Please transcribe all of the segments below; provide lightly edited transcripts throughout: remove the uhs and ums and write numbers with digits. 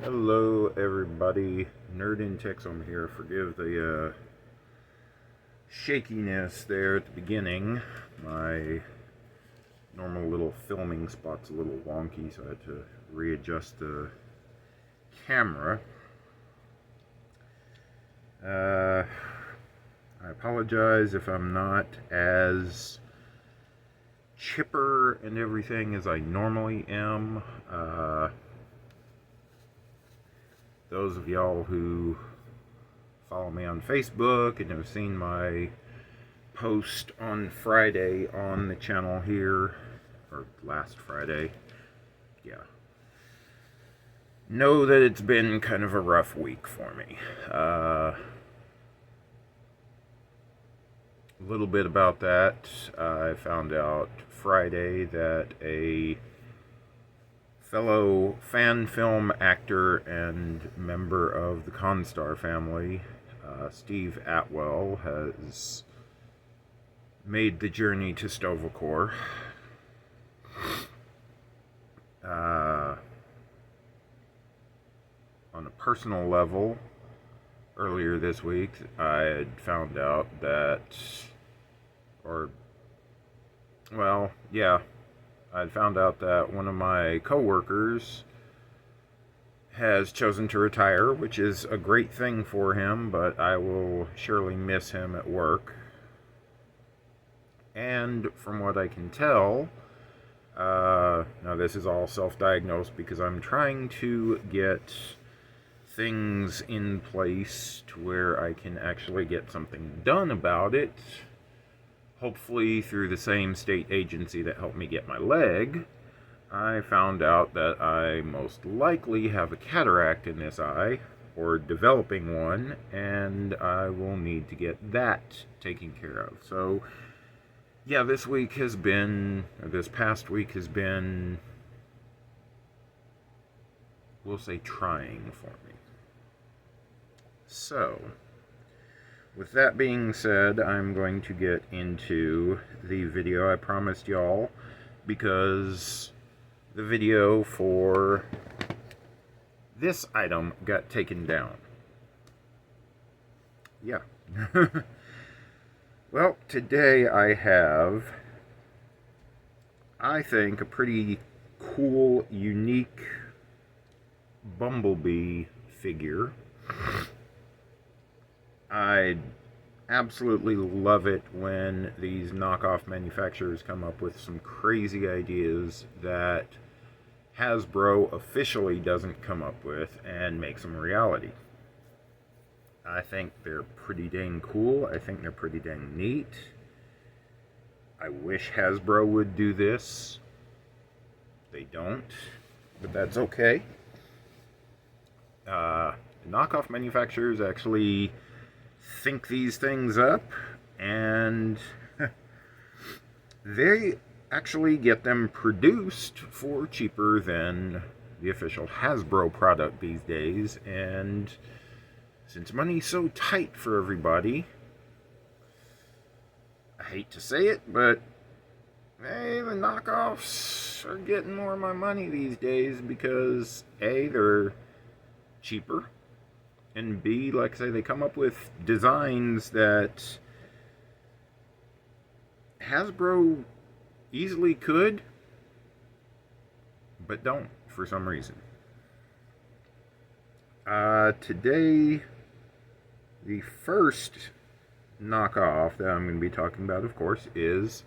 Hello everybody, Nerd in Texoma here. Forgive the shakiness there at the beginning. My normal little filming spot's a little wonky, so I had to readjust the camera. I apologize if I'm not as chipper and everything as I normally am. Those of y'all who follow me on Facebook and have seen my post on Friday on the channel here, or last Friday, know that it's been kind of a rough week for me. A little bit about that. I found out Friday that a fellow fan film actor and member of the Constar family, Steve Atwell, has made the journey to Sto-vo-kor. On a personal level, earlier this week, I had found out that, I'd found out that one of my coworkers has chosen to retire, which is a great thing for him, but I will surely miss him at work. And from what I can tell, now this is all self-diagnosed because I'm trying to get things in place to where I can actually get something done about it. Hopefully through the same state agency that helped me get my leg. I found out that I most likely have a cataract in this eye, or developing one, and I will need to get that taken care of. So, yeah, this past week has been, we'll say, trying for me. So, with that being said, I'm going to get into the video I promised y'all, because the video for this item got taken down. Yeah. Well, today I have, I think, a pretty cool, unique Bumblebee figure. I absolutely love it when these knockoff manufacturers come up with some crazy ideas that Hasbro officially doesn't come up with and makes them a reality. I think they're pretty dang cool. I think they're pretty dang neat. I wish Hasbro would do this. They don't, but that's okay. Knockoff manufacturers actually think these things up, and they actually get them produced for cheaper than the official Hasbro product these days. And since money's so tight for everybody, I hate to say it, but hey, the knockoffs are getting more of my money these days because A, they're cheaper, and B, like I say, they come up with designs that Hasbro easily could, but don't for some reason. Today, the first knockoff that I'm going to be talking about, of course, is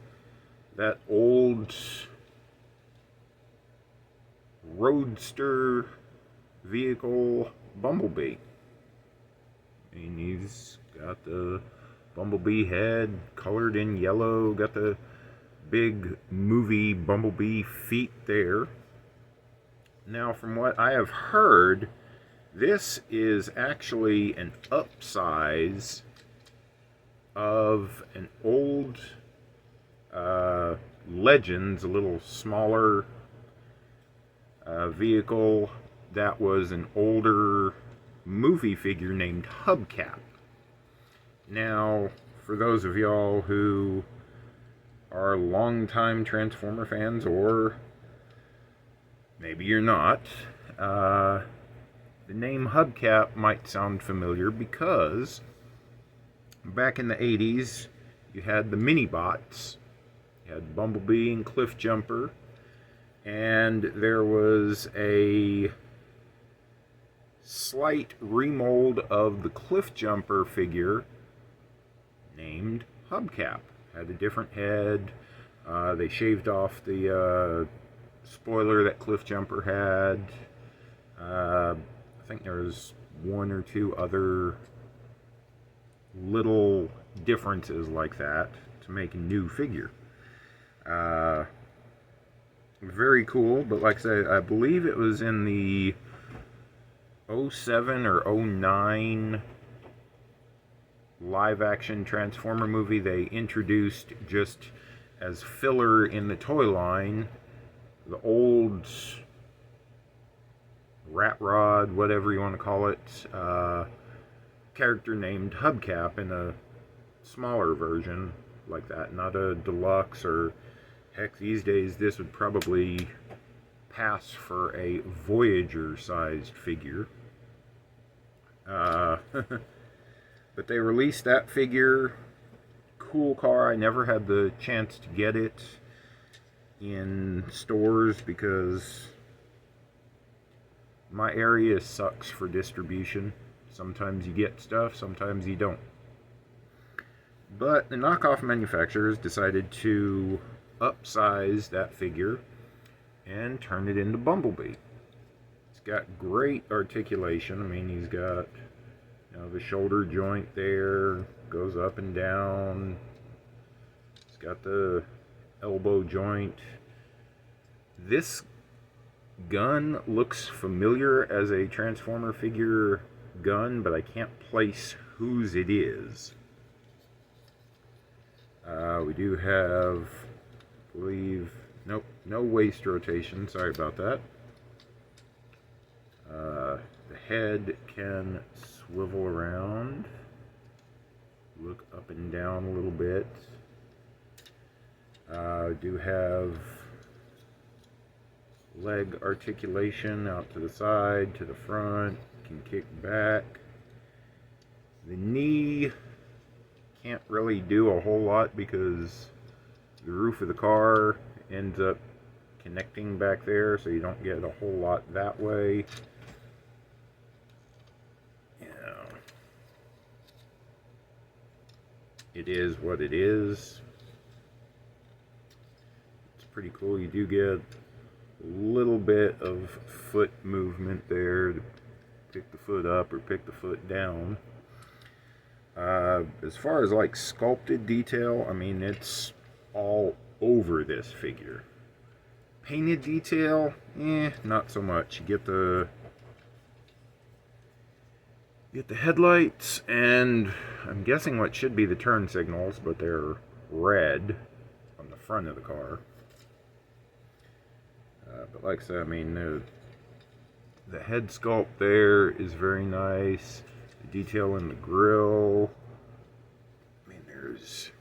that old roadster vehicle Bumblebee. And he's got the Bumblebee head colored in yellow, got the big movie Bumblebee feet there. Now, from what I have heard, this is actually an upsize of an old Legends, a little smaller vehicle that was an older movie figure named Hubcap. Now, for those of y'all who are longtime Transformer fans, or maybe you're not, The name hubcap might sound familiar because back in the 80s, you had the mini-bots. You had Bumblebee and Cliff Jumper, and there was a slight remold of the Cliff Jumper figure named Hubcap. Had a different head. They shaved off the spoiler that Cliff Jumper had. I think there was one or two other little differences like that to make a new figure. Very cool, but like I said, I believe it was in the 07 or 09 live action Transformer movie they introduced, just as filler in the toy line, the old Rat Rod, whatever you want to call it, character named Hubcap in a smaller version like that, not a deluxe, or heck, these days this would probably pass for a Voyager sized figure. But they released that figure. Cool car. I never had the chance to get it in stores because my area sucks for distribution. Sometimes you get stuff, sometimes you don't. But the knockoff manufacturers decided to upsize that figure and turn it into Bumblebee. It's got great articulation. I mean, he's got, you know, the shoulder joint there, goes up and down. It's got the elbow joint. This gun looks familiar as a Transformer figure gun, but I can't place whose it is. We do have, I believe, nope, no waist rotation, sorry about that. The head can swivel around, look up and down a little bit. Do have leg articulation out to the side, to the front, can kick back. The knee can't really do a whole lot because the roof of the car ends up connecting back there, so you don't get a whole lot that way. It is what it is. It's pretty cool. You do get a little bit of foot movement there to pick the foot up or pick the foot down. As far as like sculpted detail, I mean, it's all over this figure. Painted detail, not so much. You get the headlights and I'm guessing what should be the turn signals, but they're red on the front of the car. But like I said, I mean, the head sculpt there is very nice. The detail in the grill. I mean, there's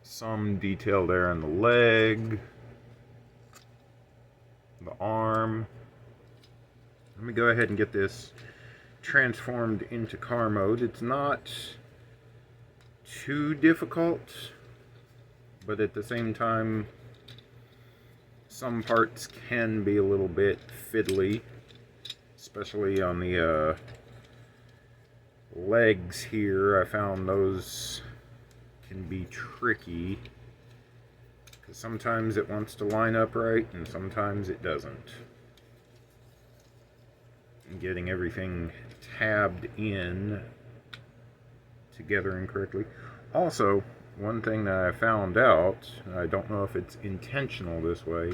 some detail there on the leg, the arm. Let me go ahead and get this transformed into car mode. It's not too difficult, but at the same time, some parts can be a little bit fiddly, especially on the legs here. I found those can be tricky because sometimes it wants to line up right and sometimes it doesn't. And getting everything tabbed in together incorrectly. Also, one thing that I found out, I don't know if it's intentional this way,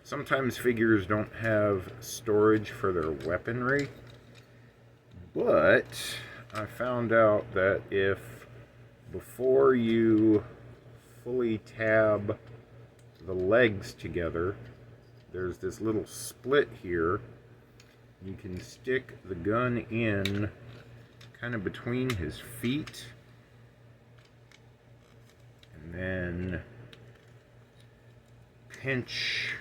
sometimes figures don't have storage for their weaponry, but I found out that if before you fully tab the legs together, there's this little split here. You can stick the gun in kind of between his feet and then pinch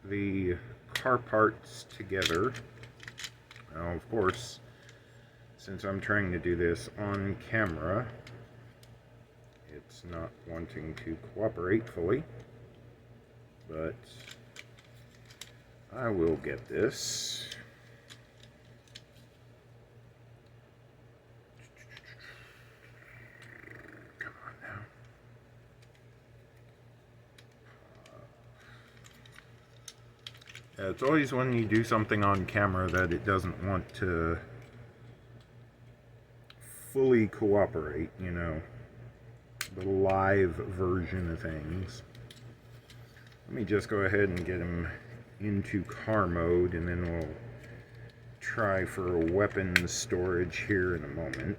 the car parts together. Now, of course, since I'm trying to do this on camera, it's not wanting to cooperate fully, but I will get this. Come on now. Yeah, it's always when you do something on camera that it doesn't want to fully cooperate, you know, the live version of things. Let me just go ahead and get him into car mode, and then we'll try for a weapons storage here in a moment.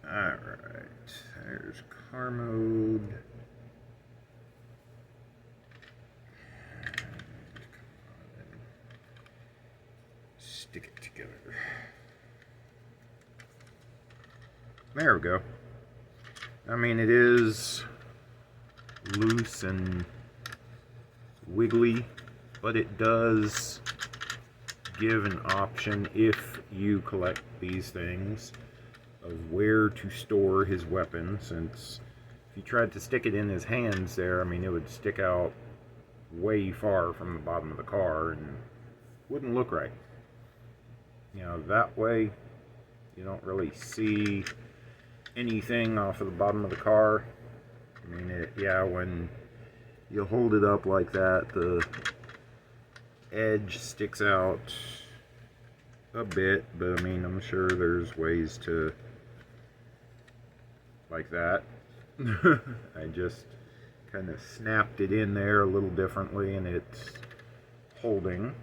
Alright, there's car mode. Stick it together. There we go. I mean, it is loose and wiggly, but it does give an option, if you collect these things, of where to store his weapon, since if you tried to stick it in his hands there, I mean, it would stick out way far from the bottom of the car and wouldn't look right. You know, that way you don't really see anything off of the bottom of the car. I mean, yeah, when you hold it up like that, the edge sticks out a bit, but I mean, I'm sure there's ways to, like that. I just kind of snapped it in there a little differently, and it's holding.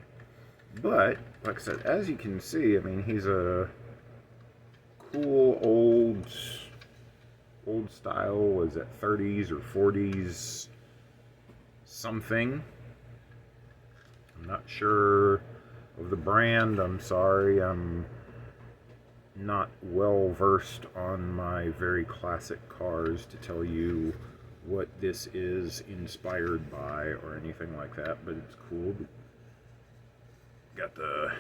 But, like I said, as you can see, I mean, he's a cool old style, was it 30s or 40s something. I'm not sure of the brand, I'm sorry, I'm not well versed on my very classic cars to tell you what this is inspired by or anything like that, but it's cool. Got the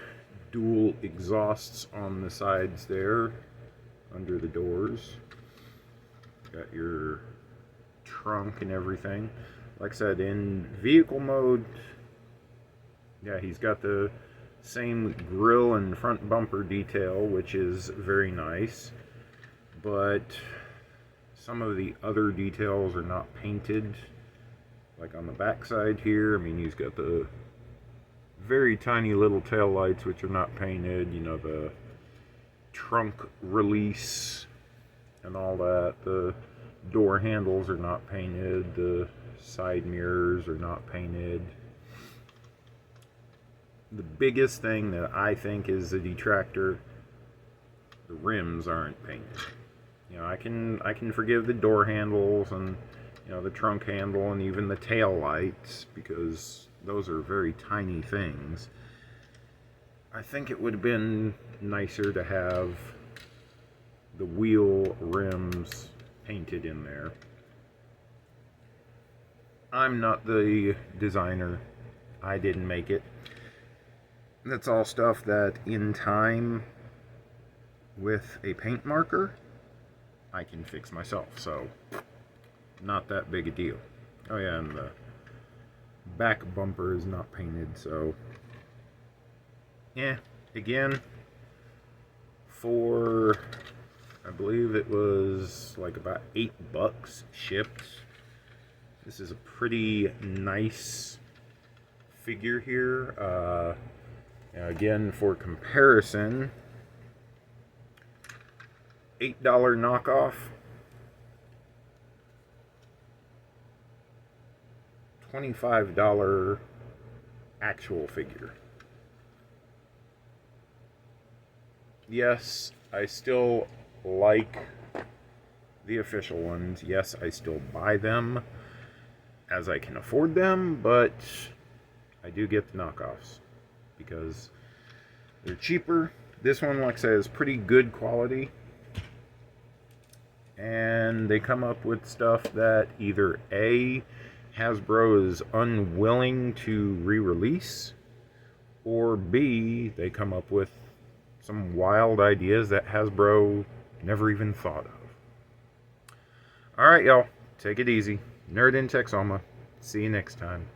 dual exhausts on the sides there, under the doors. Got your trunk and everything. Like I said, in vehicle mode, yeah, he's got the same grille and front bumper detail, which is very nice. But some of the other details are not painted. Like on the back side here, I mean, he's got the very tiny little tail lights, which are not painted. You know, the trunk release and all that. The door handles are not painted. The side mirrors are not painted. The biggest thing that I think is a detractor, the rims aren't painted. You know, I can forgive the door handles and, you know, the trunk handle and even the tail lights, because those are very tiny things. I think it would have been nicer to have the wheel rims painted in there. I'm not the designer. I didn't make it. That's all stuff that in time, with a paint marker, I can fix myself, so not that big a deal. Oh yeah, and the back bumper is not painted, so yeah, again, for, I believe it was like about $8 shipped. This is a pretty nice figure here. Again, for comparison, $8 knockoff, $25 actual figure. Yes, I still like the official ones. Yes, I still buy them as I can afford them, but I do get the knockoffs because they're cheaper. This one, like I said, is pretty good quality. and they come up with stuff that either A, Hasbro is unwilling to re-release, or B, they come up with some wild ideas that Hasbro never even thought of. Alright, y'all. Take it easy. Nerd in Texoma. See you next time.